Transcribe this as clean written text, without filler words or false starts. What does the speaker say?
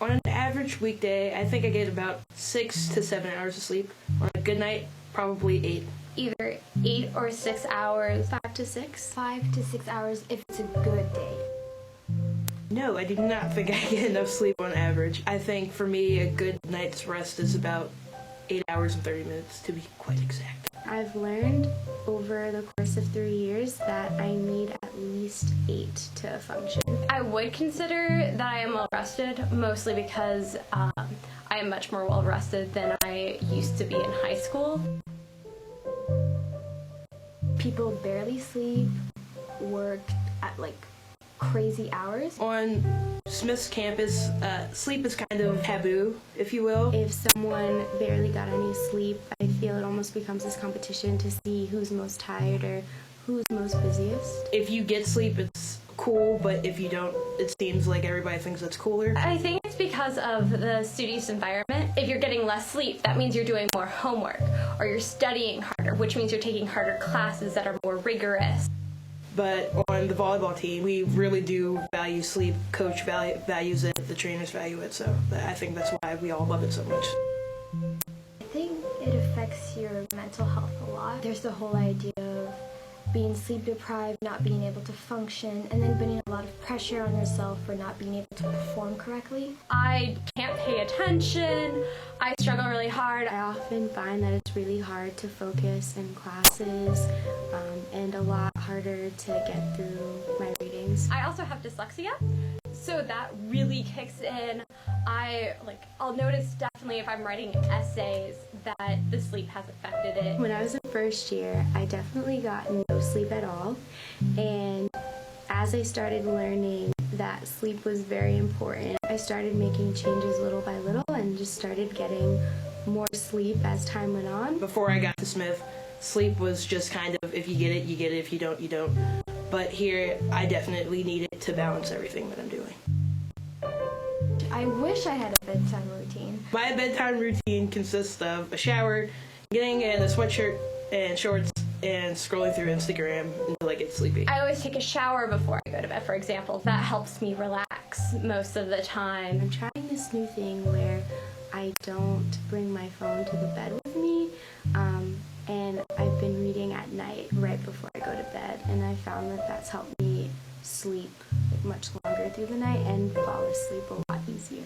On an average weekday, I think I get about 6 to 7 hours of sleep. On a good night, probably 8. Either 8 or 6 hours. 5 to 6. 5 to 6 hours if it's a good day. No, I do not think I get enough sleep on average. I think for me, a good night's rest is about 8 hours and 30 minutes, to be quite exact. I've learned over the course of 3 years that I need at least 8 to function. I would consider that I am well rested, mostly because I am much more well rested than I used to be in high school. People barely sleep, work at crazy hours. On Smith's campus, sleep is kind of taboo, if you will. If someone barely got any sleep, I feel it almost becomes this competition to see who's most tired or who's most busiest. If you get sleep, it's cool, but if you don't, it seems like everybody thinks it's cooler. I think it's because of the studious environment. If you're getting less sleep, that means you're doing more homework, or you're studying harder, which means you're taking harder classes that are more rigorous. But on the volleyball team, we really do value sleep. Coach values it, the trainers value it, so I think that's why we all love it so much. I think it affects your mental health a lot. There's the whole idea of being sleep deprived, not being able to function, and then putting a lot of pressure on yourself for not being able to perform correctly. I can't pay attention. I struggle really hard. I often find that it's really hard to focus in classes and a lot harder to get through my readings. I also have dyslexia, so that really kicks in. I'll notice definitely if I'm writing essays that the sleep has affected it. When I was in first year, I definitely got no sleep at all, and as I started learning that sleep was very important, I started making changes little by little and just started getting more sleep as time went on. Before I got to Smith, sleep was just kind of, if you get it, you get it. If you don't, you don't. But here, I definitely need it to balance everything that I'm doing. I wish I had a bedtime routine. My bedtime routine consists of a shower, getting in a sweatshirt and shorts, and scrolling through Instagram until I get sleepy. I always take a shower before I go to bed, for example. That helps me relax most of the time. I'm trying this new thing where I don't bring my phone to the bed with me, and I've been reading at night right before I go to bed, and I found that that's helped me sleep much longer through the night and fall asleep a lot easier.